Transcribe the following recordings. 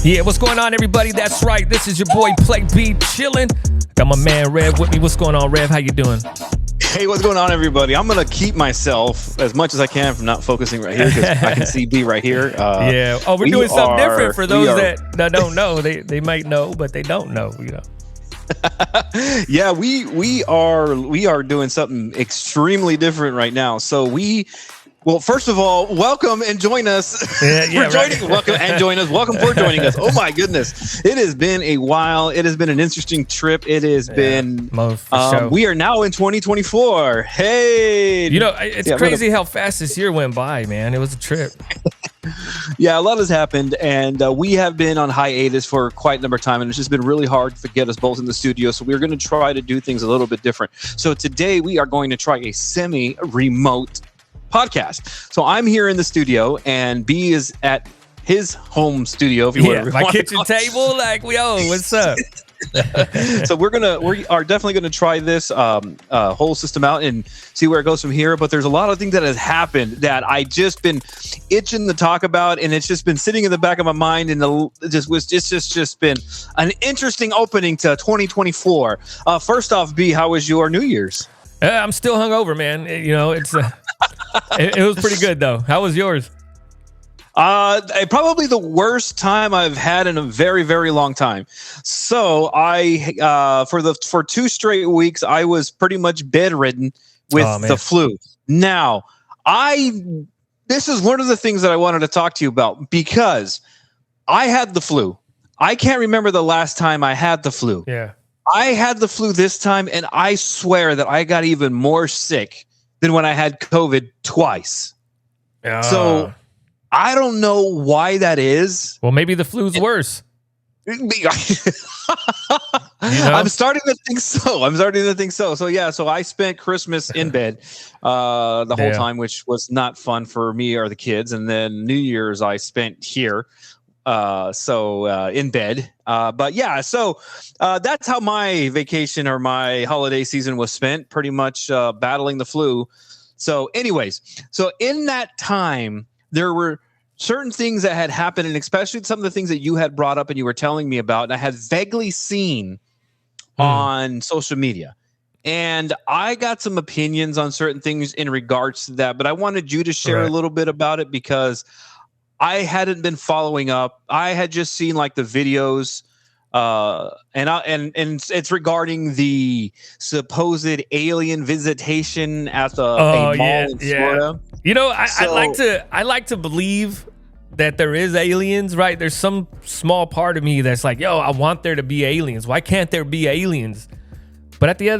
Yeah, what's going on, everybody? That's right. This is your boy Play B chilling. Got my man Rev with me. What's going on, Rev? How you doing? Hey, what's going on, everybody? I'm going to keep myself as much as I can from not focusing right here because I can see B right here. Yeah. Oh, we're doing something different for those that don't know. They might know, but they don't know, you know. Yeah, we are doing something extremely different right now. So well, first of all, welcome and join us. Welcome and join us. Welcome for joining us. Oh my goodness. It has been a while. It has been an interesting trip. It has been, we are now in 2024. Hey. You know, it's crazy how fast this year went by, man. It was a trip. Yeah, a lot has happened, and we have been on hiatus for quite a number of time, and it's just been really hard to get us both in the studio, so we're going to try to do things a little bit different. So today we are going to try a semi-remote podcast. So I'm here in the studio, and B is at his home studio, if you want. My kitchen table, like, what's up? So we are definitely going to try this whole system out and see where it goes from here. But there's a lot of things that has happened that I just been itching to talk about, and it's just been sitting in the back of my mind, and it's just been an interesting opening to 2024. First off, B, how was your New Year's? I'm still hungover, man. You know, it's it was pretty good though. How was yours? Probably the worst time I've had in a very, very long time. So for 2 straight weeks, I was pretty much bedridden with the flu. Now, this is one of the things that I wanted to talk to you about because I had the flu. I can't remember the last time I had the flu. Yeah. I had the flu this time, and I swear that I got even more sick than when I had COVID twice. So I don't know why that is. Well, maybe the flu's worse. I'm starting to think so. So I spent Christmas in bed the whole time, which was not fun for me or the kids. And then New Year's I spent here. In bed. But yeah, so that's how my vacation or my holiday season was spent, pretty much battling the flu. So anyways, so in that time, there were certain things that had happened, and especially some of the things that you had brought up and you were telling me about, and I had vaguely seen on social media. And I got some opinions on certain things in regards to that, but I wanted you to share a little bit about it because I hadn't been following up. I had just seen like the videos, and it's regarding the supposed alien visitation at a mall in Florida. You know, I like to believe that there is aliens, right? There's some small part of me that's like, I want there to be aliens. Why can't there be aliens? But in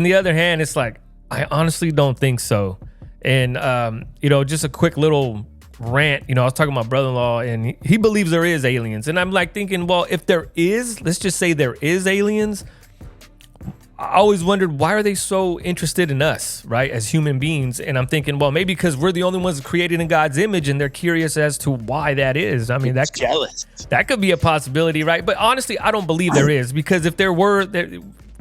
the other hand, it's like, I honestly don't think so. And just a quick little rant. I was talking to my brother-in-law, and he believes there is aliens, and I'm like thinking, well, if there is, let's just say there is aliens, I always wondered, why are they so interested in us, right, as human beings? And I'm thinking, well, maybe because we're the only ones created in God's image, and they're curious as to why that is. I mean, that could be a possibility, right? But honestly, I don't believe there is, because if there were,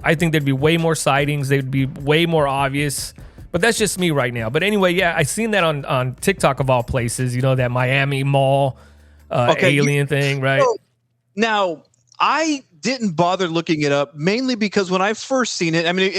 I think there'd be way more sightings. They'd be way more obvious. But that's just me right now. But anyway, I seen that on TikTok of all places, that Miami Mall alien thing, right? So, now, I didn't bother looking it up, mainly because when I first seen it, I mean,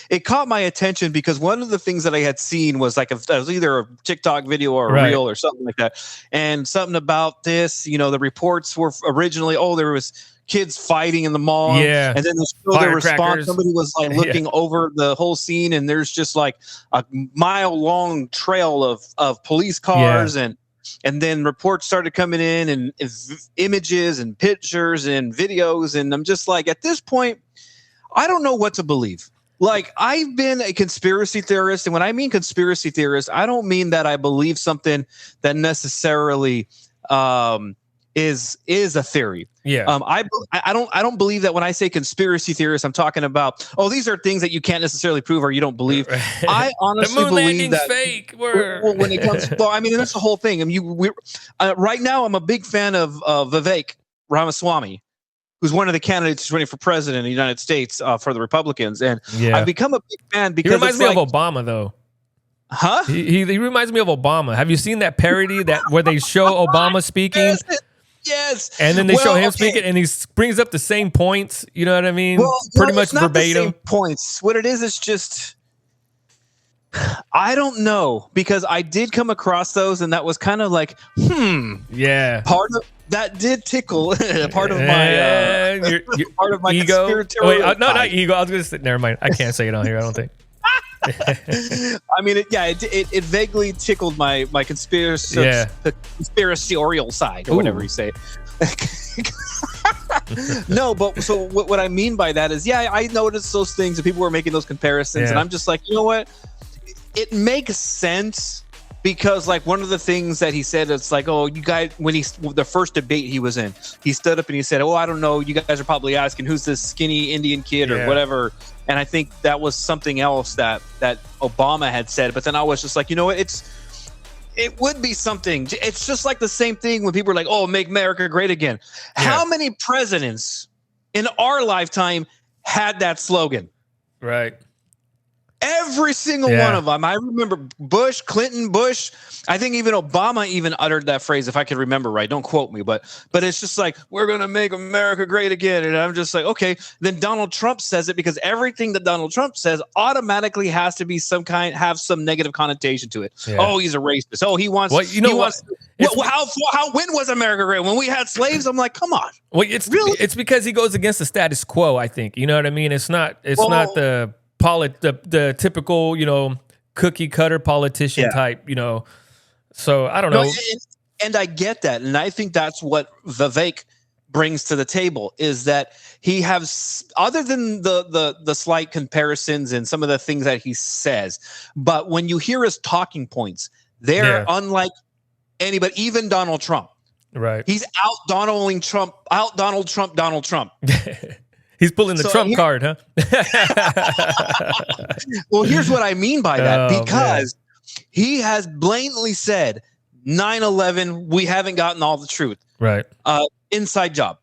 it caught my attention because one of the things that I had seen was like it was either a TikTok video or a reel or something like that. And something about this, the reports were originally, there was kids fighting in the mall. Yeah. And then the response, somebody was like looking over the whole scene, and there's just like a mile-long trail of police cars, and then reports started coming in, and images and pictures and videos, and I'm just like, at this point, I don't know what to believe. Like, I've been a conspiracy theorist, and when I mean conspiracy theorist, I don't mean that I believe something that necessarily is a theory. Yeah. I don't believe that when I say conspiracy theorist, I'm talking about, these are things that you can't necessarily prove or you don't believe. I honestly the moon believe that fake. When it comes, I mean, that's the whole thing. I mean, right now, I'm a big fan of Vivek Ramaswamy, who's one of the candidates running for president in the United States for the Republicans, and I've become a big fan because he reminds me of Obama, though. Huh? He reminds me of Obama. Have you seen that parody where they show Obama speaking? Yes. And then they show him okay. speaking, and he brings up the same points. You know what I mean? Well, Pretty no, much it's not the verbatim. same points. What it is just I don't know, because I did come across those, and that was kind of like, Yeah. part of that did tickle part of my your part of my ego. conspiratorial Wait, no, side. not ego. I was gonna say, never mind. I can't say it on here, I don't think. I mean, it vaguely tickled my conspiracy conspiratorial side, or whatever you say. No, but so what I mean by that is, I noticed those things, and people were making those comparisons, and I'm just like, you know what? It makes sense, because like one of the things that he said, it's like, oh, you guys, when the first debate he was in, he stood up and he said, oh, I don't know, you guys are probably asking who's this skinny Indian kid or whatever. And I think that was something else that Obama had said. But then I was just like, you know what? It would be something. It's just like the same thing when people are like, oh, make America great again. Yeah. How many presidents in our lifetime had that slogan? Right. Every single one of them. I remember Bush, Clinton, Bush. I think even Obama even uttered that phrase, if I can remember right. Don't quote me, but it's just like, we're going to make America great again. And I'm just like, okay. Then Donald Trump says it, because everything that Donald Trump says automatically has to be have some negative connotation to it. Yeah. Oh, he's a racist. Oh, he wants. Well, you know what? When was America great? When we had slaves? I'm like, come on. Well, it's because he goes against the status quo, I think. You know what I mean? It's not the typical, cookie cutter politician type, So I don't know. And I get that. And I think that's what Vivek brings to the table, is that he has, other than the slight comparisons and some of the things that he says, but when you hear his talking points, they're unlike anybody, even Donald Trump. Right. He's out Donald Trump. He's pulling the Trump card, huh? Well, here's what I mean by that, because he has blatantly said 9/11, we haven't gotten all the truth. Right. Inside job.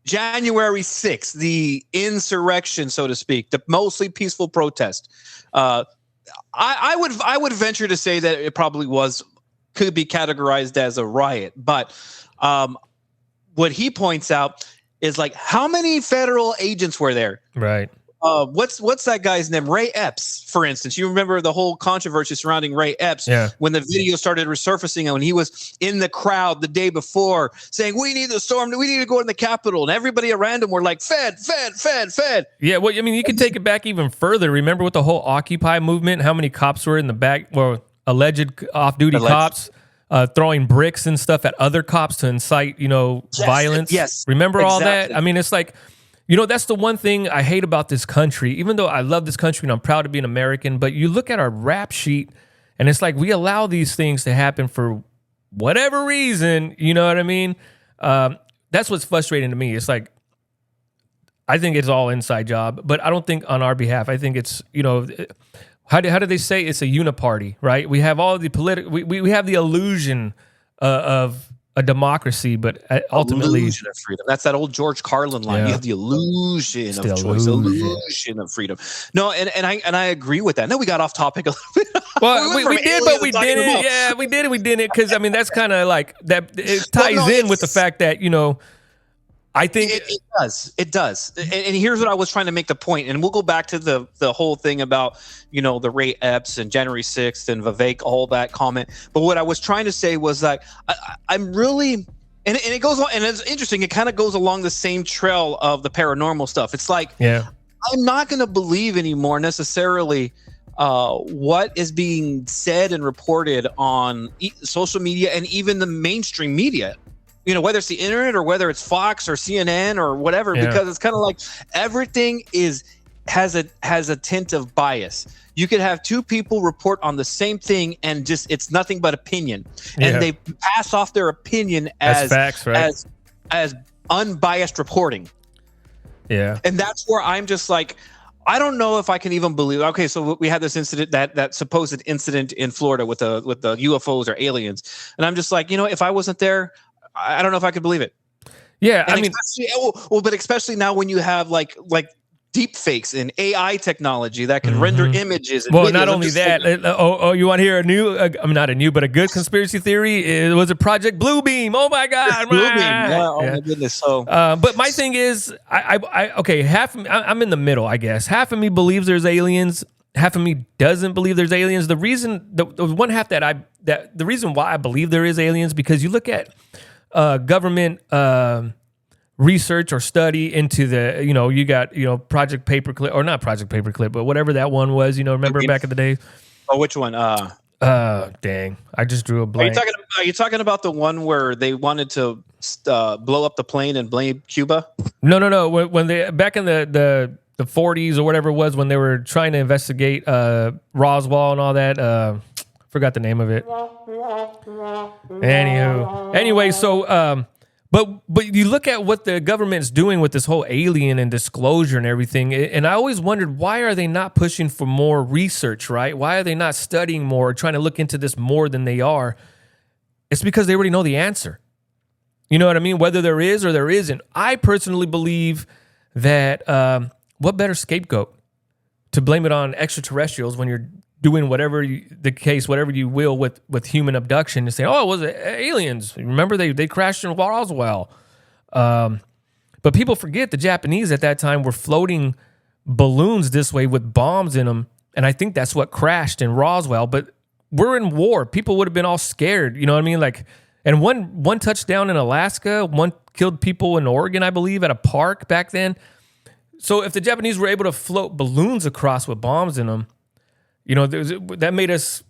January 6th, the insurrection, so to speak, the mostly peaceful protest. I would venture to say that it probably could be categorized as a riot. But what he points out is, like, how many federal agents were there? Right. What's that guy's name? Ray Epps, for instance. You remember the whole controversy surrounding Ray Epps when the video started resurfacing, and he was in the crowd the day before saying, we need the storm, we need to go in the Capitol. And everybody around him were like, Fed. Yeah, well, I mean, you could take it back even further. Remember with the whole Occupy movement, how many cops were in the back, or alleged off-duty cops throwing bricks and stuff at other cops to incite, violence? Yes. Remember all that? I mean, it's like, that's the one thing I hate about this country, even though I love this country and I'm proud to be an American, but you look at our rap sheet and it's like we allow these things to happen for whatever reason, you know what I mean? That's what's frustrating to me. It's like, I think it's all inside job, but I don't think on our behalf. I think it's, how do they say it's a uniparty, right? We have all the political, we have the illusion of a democracy, but ultimately, illusion of freedom. That's that old George Carlin line. Yeah. You have the illusion of choice, illusion of freedom. No, and I agree with that. No, we got off topic a little bit. Well, we did, but we didn't. Yeah, we did, and we didn't, because I mean that's kind of like that. It ties in with the fact that I think it does. And here's what I was trying to make the point, and we'll go back to the whole thing about the Ray Epps and January 6th and Vivek, all that comment. But what I was trying to say was that I'm really, and it goes on, and it's interesting. It kind of goes along the same trail of the paranormal stuff. It's like, I'm not going to believe anymore necessarily what is being said and reported on social media and even the mainstream media. Whether it's the internet or whether it's Fox or CNN or whatever, because it's kind of like everything has a tint of bias. You could have two people report on the same thing and just it's nothing but opinion, and they pass off their opinion as facts, right? as unbiased reporting. Yeah, and that's where I'm just like, I don't know if I can even believe. Okay, so we had this incident, that supposed incident in Florida with the UFOs or aliens, and I'm just like, if I wasn't there, I don't know if I could believe it. Yeah, and I mean, but especially now when you have like deep fakes and AI technology that can render images. And Well, videos. not only that. You want to hear a new? Not a new, but a good conspircy theory? It was a Project Bluebeam. Oh my God! Bluebeam. Yeah, oh my goodness. So, but my thing is, okay. I'm in the middle, I guess. Half of me believes there's aliens. Half of me doesn't believe there's aliens. The reason, the one half the reason why I believe there is aliens, because you look at government research or study into the, you got, Project Paperclip, or not Project Paperclip, but whatever that one was, remember back in the day? Oh, which one? Dang, I just drew a blank. Are you talking about the one where they wanted to blow up the plane and blame Cuba? No. When they, back in the 40s or whatever it was, when they were trying to investigate Roswell and all that, forgot the name of it. Anyway, so but you look at what the government's doing with this whole alien and disclosure and everything, and I always wondered, why are they not pushing for more research, right? Why are they not studying more, trying to look into this more than they are? It's because they already know the answer. You know what I mean? Whether there is or there isn't. I personally believe that what better scapegoat to blame it on extraterrestrials when you're doing whatever you will with human abduction, and say, oh, it was aliens. Remember, they crashed in Roswell. But people forget the Japanese at that time were floating balloons this way with bombs in them, and I think that's what crashed in Roswell. But we're in war. People would have been all scared. You know what I mean? Like, and one touchdown in Alaska, one killed people in Oregon, I believe, at a park back then. So if the Japanese were able to float balloons across with bombs in them, that made us,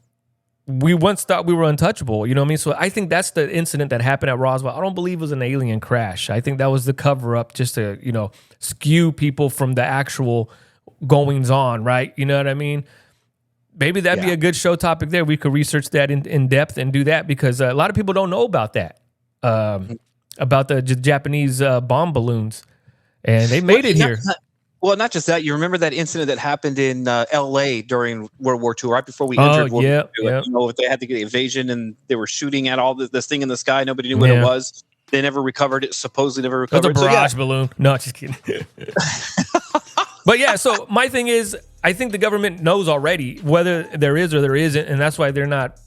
we once thought we were untouchable, you know what I mean? So I think that's the incident that happened at Roswell. I don't believe it was an alien crash. I think that was the cover up just to, skew people from the actual goings on, right? You know what I mean? Maybe that'd be a good show topic there. We could research that in depth and do that, because a lot of people don't know about that, about the Japanese bomb balloons. And they made it here. Well, not just that. You remember that incident that happened in L.A. during World War II, right before we entered World War II? They had the invasion and they were shooting at all this thing in the sky. Nobody knew what it was. They never recovered it. Supposedly never recovered it. It was a barrage balloon. No, just kidding. But yeah, so my thing is, I think the government knows already whether there is or there isn't, and that's why they're not.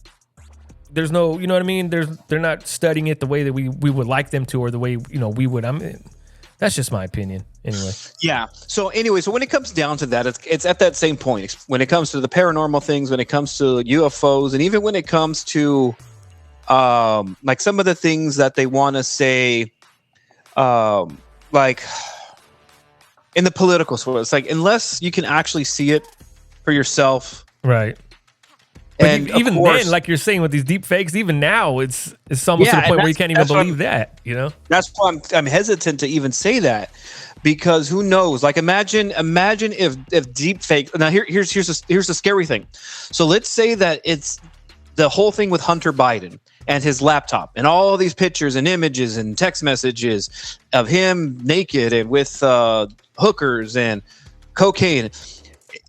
There's no, you know what I mean? They're not studying it the way that we would like them to, or the way we would. That's just my opinion, anyway. Yeah. So when it comes down to that, it's at that same point. When it comes to the paranormal things, when it comes to UFOs, and even when it comes to like some of the things that they want to say, like in the political sphere, it's like, unless you can actually see it for yourself, right? And even then, like you're saying with these deep fakes, even now it's almost to the point where you can't even believe that. That's why I'm hesitant to even say that, because who knows? Like, imagine if deep fake. Now here's the scary thing. So let's say that it's the whole thing with Hunter Biden and his laptop and all these pictures and images and text messages of him naked and with hookers and cocaine.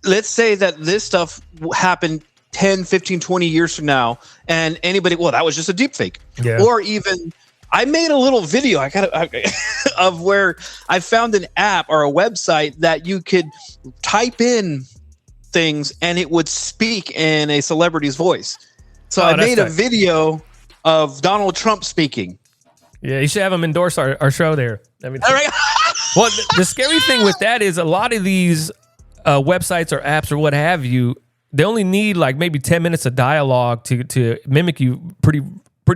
Let's say that this stuff happened 10, 15, 20 years from now, and anybody, well, that was just a deep fake. Yeah. Or even, I made a little video of where I found an app or a website that you could type in things and it would speak in a celebrity's voice. So I made a video of Donald Trump speaking. Yeah, you should have him endorse our show there. Well, the scary thing with that is a lot of these websites or apps or what have you, they only need like maybe 10 minutes of dialogue to mimic you pretty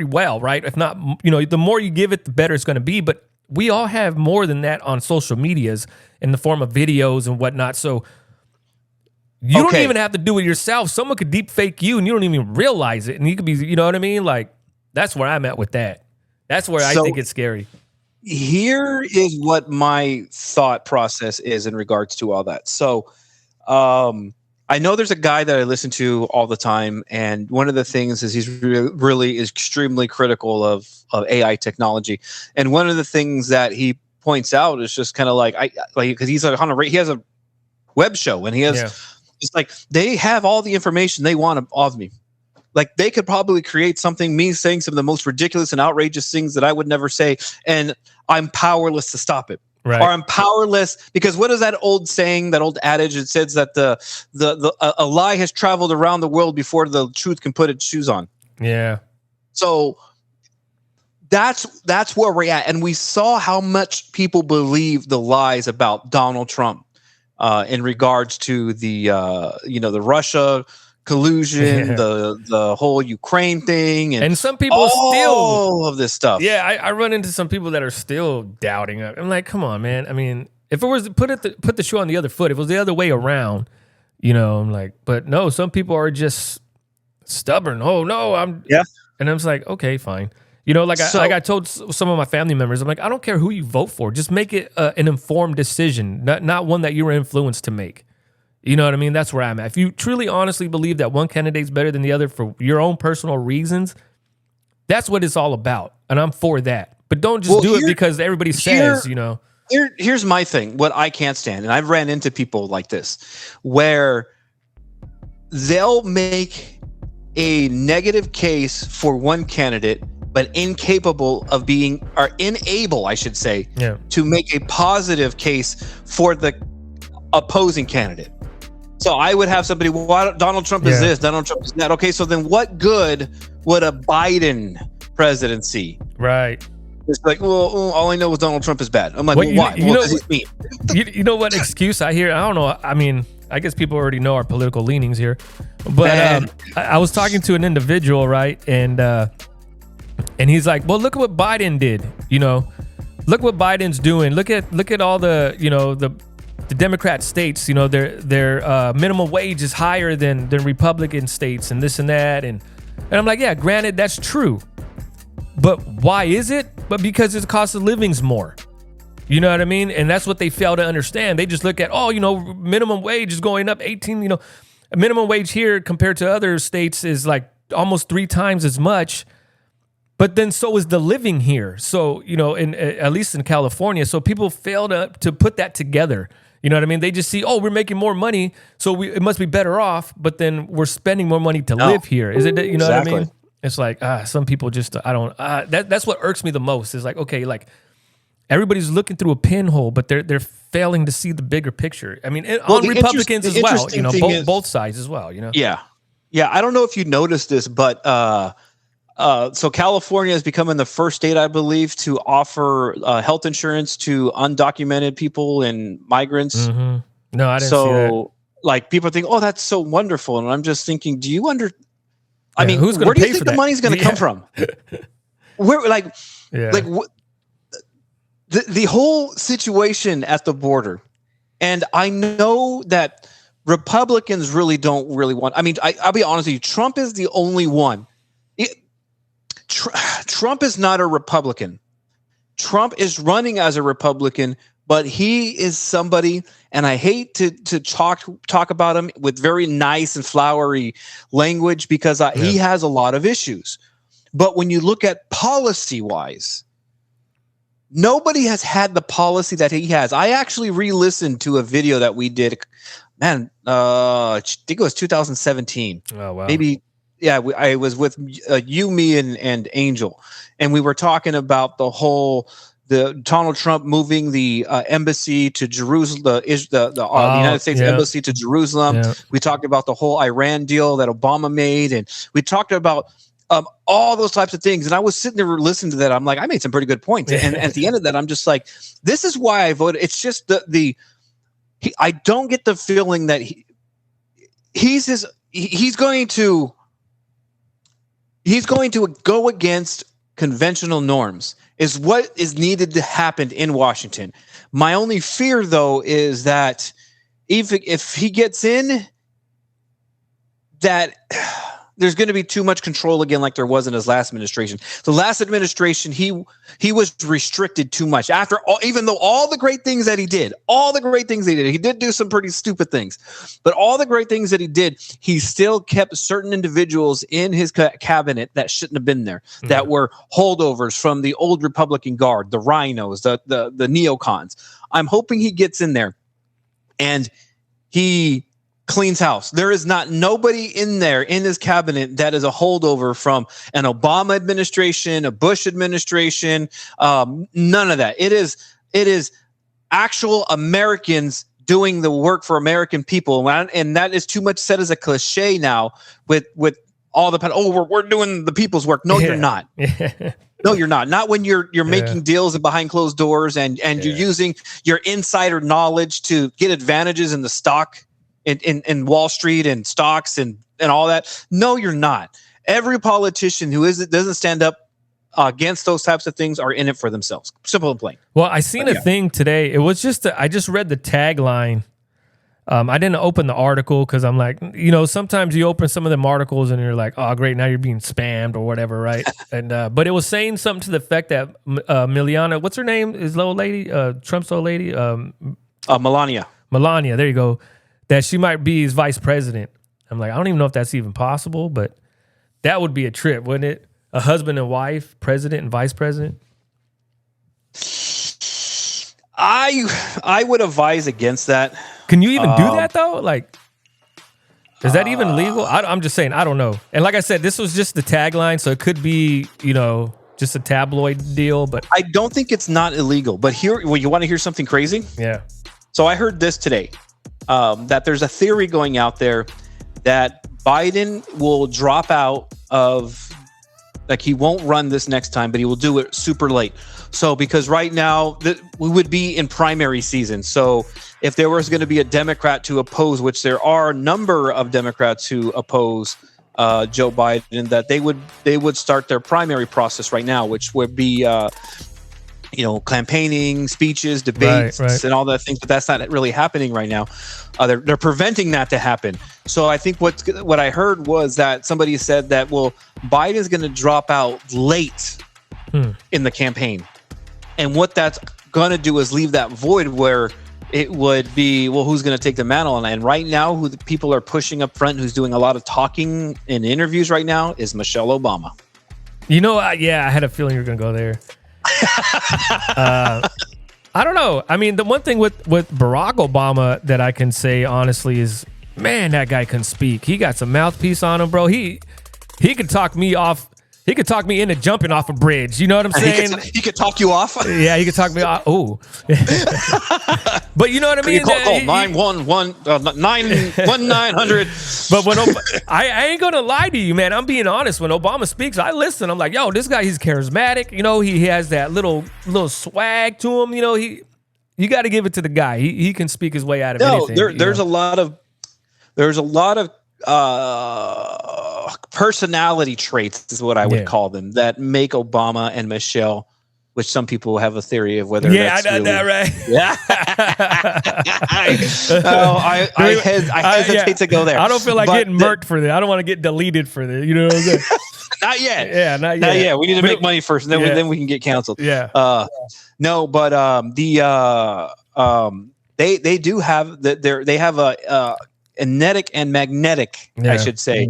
well, right? If not, the more you give it, the better it's going to be. But we all have more than that on social medias in the form of videos and whatnot. So you don't even have to do it yourself. Someone could deep fake you and you don't even realize it. And you could be, you know what I mean? Like, that's where I'm at with that. That's where I think it's scary. Here is what my thought process is in regards to all that. So, I know there's a guy that I listen to all the time, and one of the things is he's really is extremely critical of AI technology. And one of the things that he points out is just kind of like, because he's like he has a web show, and he has it's like they have all the information they want of me. Like, they could probably create something, me saying some of the most ridiculous and outrageous things that I would never say, and I'm powerless to stop it. Right. Or I'm powerless because what is that old saying, that old adage? It says that a lie has traveled around the world before the truth can put its shoes on. Yeah. So that's where we're at, and we saw how much people believe the lies about Donald Trump in regards to the the Russia collusion, the whole Ukraine thing, and some people all of this stuff. Yeah, I run into some people that are still doubting it. I'm like, come on, man. I mean, if it was put the shoe on the other foot, if it was the other way around, I'm like, but no, some people are just stubborn. Oh no, and I'm just like, okay, fine. I told some of my family members, I'm like, I don't care who you vote for, just make it an informed decision, not one that you were influenced to make. You know what I mean? That's where I'm at. If you truly honestly believe that one candidate's better than the other for your own personal reasons, that's what it's all about. And I'm for that. But don't just do it because everybody says, Here's my thing, what I can't stand, and I've ran into people like this, where they'll make a negative case for one candidate, but unable, I should say, to make a positive case for the opposing candidate. So I would have somebody, Donald Trump is this, Donald Trump is that. Okay, so then what good would a Biden presidency? Right. It's like, well, all I know is Donald Trump is bad. I'm like, why? What does this mean? You know what excuse I hear? I don't know. I mean, I guess people already know our political leanings here. But I was talking to an individual, right? And he's like, well, look at what Biden did. Look what Biden's doing. Look at all the, the Democrat states, their minimum wage is higher than Republican states and this and that. And I'm like, yeah, granted, that's true. But why is it? But because the cost of living's more. You know what I mean? And that's what they fail to understand. They just look at, minimum wage is going up 18, a minimum wage here compared to other states is like almost 3 times as much. But then so is the living here. So, at least in California. So people fail to put that together. You know what I mean? They just see, we're making more money, so it must be better off, but then we're spending more money to live here. Is it, what I mean? It's like, some people just, that's what irks me the most. Is like, okay, like everybody's looking through a pinhole, but they're failing to see the bigger picture. I mean, on Republicans as well, both sides as well, Yeah. Yeah, I don't know if you noticed this, but so California is becoming the first state, I believe, to offer health insurance to undocumented people and migrants. Mm-hmm. No, I didn't see that. So, like, people think, "Oh, that's so wonderful," and I'm just thinking, do you I mean, who's where do you think the money's going to come from? Where, the whole situation at the border, and I know that Republicans really don't want. I mean, I'll be honest with you, Trump is the only one. Trump is not a Republican. Trump is running as a Republican, but he is somebody, and I hate to talk about him with very nice and flowery language because he has a lot of issues. But when you look at policy-wise, nobody has had the policy that he has. I actually re-listened to a video that we did, I think it was 2017. Oh, wow. Maybe. Yeah, I was with you, me, and Angel, and we were talking about the Donald Trump moving the embassy to Jerusalem, the United States embassy to Jerusalem. Yeah. We talked about the whole Iran deal that Obama made, and we talked about all those types of things. And I was sitting there listening to that. I'm like, I made some pretty good points. And at the end of that, I'm just like, this is why I voted. It's just I don't get the feeling that he's going to go against conventional norms is what is needed to happen in Washington. My only fear, though, is that if he gets in, that there's going to be too much control again, like there was in his last administration. The last administration, he was restricted too much. After all, even though all the great things that he did, he did do some pretty stupid things, but all the great things that he did, he still kept certain individuals in his cabinet that shouldn't have been there, that were holdovers from the old Republican Guard, the rhinos, the neocons. I'm hoping he gets in there and he cleans house. There is nobody in there in his cabinet that is a holdover from an Obama administration, a Bush administration, none of that. It is actual Americans doing the work for American people. And that is too much said as a cliche now with all the, we're doing the people's work. No, you're not. No, you're not. Not when you're making deals behind closed doors and you're using your insider knowledge to get advantages in the stock in Wall Street and stocks and all that. No, you're not. Every politician who doesn't stand up against those types of things are in it for themselves. Simple and plain. Well, I seen a thing today. It was just I just read the tagline. I didn't open the article because I'm like, sometimes you open some of them articles and you're like, oh, great, now you're being spammed or whatever, right? And but it was saying something to the effect that Miliana, what's her name? Is the old lady, Trump's old lady? Melania. Melania, there you go. That she might be his vice president. I'm like, I don't even know if that's even possible, but that would be a trip, wouldn't it? A husband and wife, president and vice president. I would advise against that. Can you even do that though? Like, is that even legal? I'm just saying, I don't know. And like I said, this was just the tagline, so it could be, just a tabloid deal. But I don't think it's not illegal. But here, you want to hear something crazy? Yeah. So I heard this today, that there's a theory going out there that Biden will drop out of, like, he won't run this next time, but he will do it super late. So because right now we would be in primary season. So if there was going to be a Democrat to oppose, which there are a number of Democrats who oppose Joe Biden, that they would start their primary process right now, which would be campaigning, speeches, debates, right. and all that things. But that's not really happening right now. They're preventing that to happen. So I think what I heard was that somebody said that, Biden's going to drop out late in the campaign. And what that's going to do is leave that void where it would be, who's going to take the mantle? And right now, who the people are pushing up front, who's doing a lot of talking in interviews right now, is Michelle Obama. I had a feeling you were going to go there. I don't know. I mean, the one thing with Barack Obama that I can say honestly is, man, that guy can speak. He got some mouthpiece on him, bro. He could talk me off. He could talk me into jumping off a bridge. You know what I'm saying? He could talk you off. Yeah, he could talk me off. Oh, but you know what I mean? Call 911-900. But when I ain't gonna lie to you, man. I'm being honest. When Obama speaks, I listen. I'm like, yo, this guy, he's charismatic. He has that little swag to him. You got to give it to the guy. He can speak his way out of anything. There's a lot of personality traits is what I would call them that make Obama and Michelle, which some people have a theory of whether that's I know that, right? Yeah. I hesitate to go there. I don't feel like getting murked for that. I don't want to get deleted for that. You know what I'm saying? Not yet. Yeah, not yet. We need to make money first, and then we can get canceled. Yeah. No, but they do have they have a kinetic and magnetic, I should say,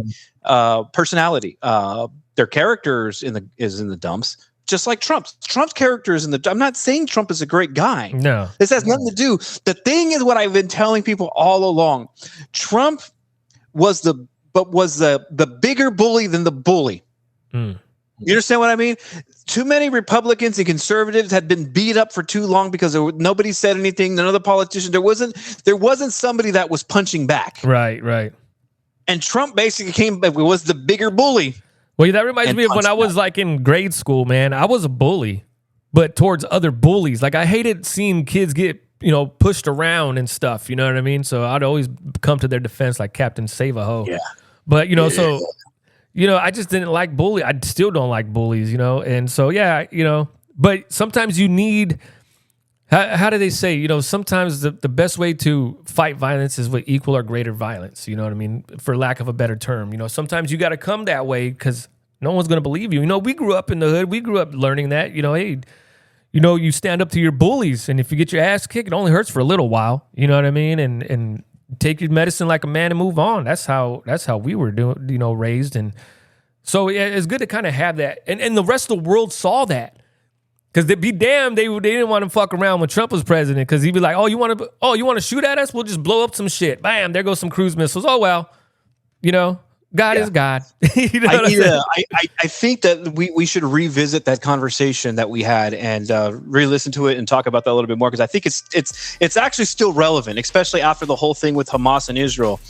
personality. Their characters is in the dumps, just like Trump's. Trump's character is in the. I'm not saying Trump is a great guy. No, this has nothing to do. The thing is, what I've been telling people all along: Trump was the bigger bully than the bully. You understand what I mean? Too many Republicans and conservatives had been beat up for too long because nobody said anything. None of the politicians. There wasn't somebody that was punching back. Right. And Trump basically was the bigger bully. Well, that reminds me of when I was like in grade school, man. I was a bully, but towards other bullies. Like I hated seeing kids get pushed around and stuff. You know what I mean? So I'd always come to their defense like Captain Save-A-Ho. Yeah. But so. I just didn't like bullies. I still don't like bullies, And so, but sometimes you need, how do they say, sometimes the best way to fight violence is with equal or greater violence. You know what I mean? For lack of a better term, sometimes you got to come that way because no one's going to believe you. We grew up in the hood. We grew up learning that, hey, you stand up to your bullies. And if you get your ass kicked, it only hurts for a little while. You know what I mean? And take your medicine like a man and move on. That's how we were doing, raised. And so it's good to kind of have that. And the rest of the world saw that. Because they'd be damned, they didn't want to fuck around when Trump was president. Because he'd be like, you want to shoot at us? We'll just blow up some shit. Bam, there goes some cruise missiles. Oh, well, God is God. You know what I'm saying? I think that we should revisit that conversation that we had and re-listen to it and talk about that a little bit more, because I think it's actually still relevant, especially after the whole thing with Hamas and Israel.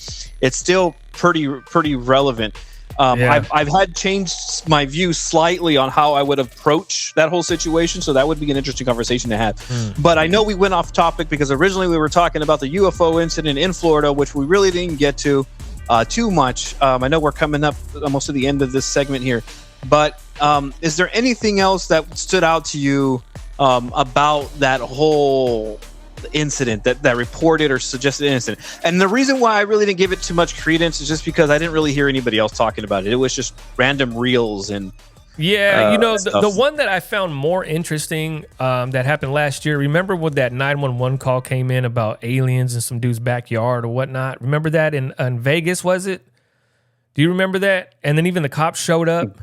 It's still pretty relevant. I've had changed my view slightly on how I would approach that whole situation, so that would be an interesting conversation to have. But I know we went off topic because originally we were talking about the UFO incident in Florida, which we really didn't get to too much. I know we're coming up almost to the end of this segment here, but is there anything else that stood out to you about that whole incident, that reported or suggested incident? And the reason why I really didn't give it too much credence is just because I didn't really hear anybody else talking about it. It was just random reels and the one that I found more interesting that happened last year. Remember when that 911 call came in about aliens in some dude's backyard or whatnot? Remember that in Vegas, was it? Do you remember that? And then even the cops showed up.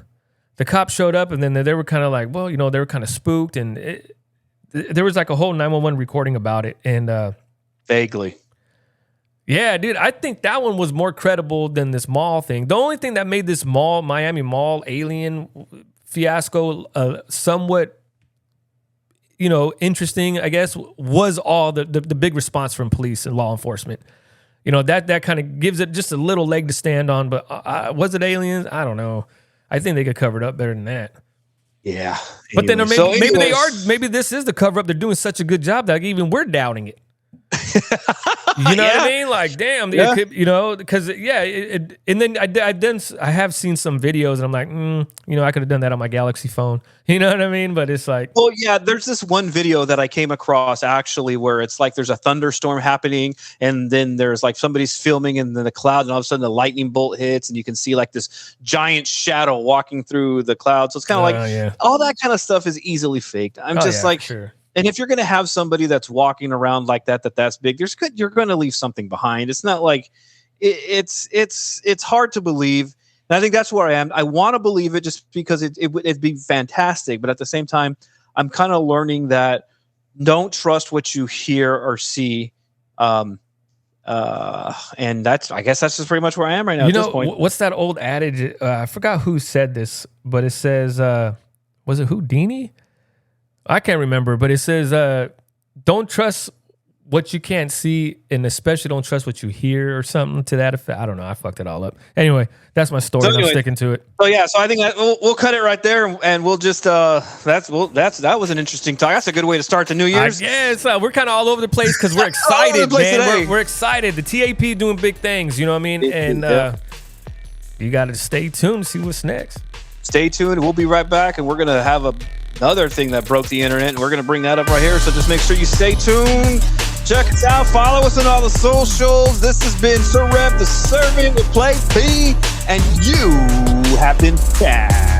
The cops showed up, and then they were kind of like, well, they were kind of spooked, and there was like a whole 911 recording about it. And vaguely. Yeah, dude, I think that one was more credible than this mall thing. The only thing that made this Miami Mall alien fiasco somewhat, interesting, I guess, was all the big response from police and law enforcement. That kind of gives it just a little leg to stand on. But was it aliens? I don't know. I think they could cover it up better than that. Yeah. But then maybe they are. Maybe this is the cover up. They're doing such a good job that even we're doubting it. You know what I mean? Like, damn, because and then I have seen some videos, and I'm like, I could have done that on my Galaxy phone. You know what I mean? But it's like, well, yeah, there's this one video that I came across actually where it's like there's a thunderstorm happening, and then there's like somebody's filming in the cloud, and all of a sudden the lightning bolt hits, and you can see like this giant shadow walking through the cloud. So it's kind of all that kind of stuff is easily faked. I'm just like, sure. And if you're going to have somebody that's walking around like that's big, you're going to leave something behind. It's not like it's hard to believe. And I think that's where I am. I want to believe it just because it'd be fantastic. But at the same time, I'm kind of learning that don't trust what you hear or see. And I guess that's just pretty much where I am right now at this point. What's that old adage? I forgot who said this, but it says, was it Houdini? I can't remember, but it says, don't trust what you can't see, and especially don't trust what you hear, or something to that effect. I don't know. I fucked it all up. Anyway, that's my story. I'm sticking to it. So I think that we'll cut it right there, and we'll just that was an interesting talk. That's a good way to start the New Year's. We're kind of all over the place because we're excited, man. We're excited. The TAP doing big things. You know what I mean? And you got to stay tuned to see what's next. Stay tuned. We'll be right back, and we're gonna have another thing that broke the internet, and we're going to bring that up right here. So just make sure you stay tuned. Check us out. Follow us on all the socials. This has been Sir Rev, the servant with Play P, and you have been back.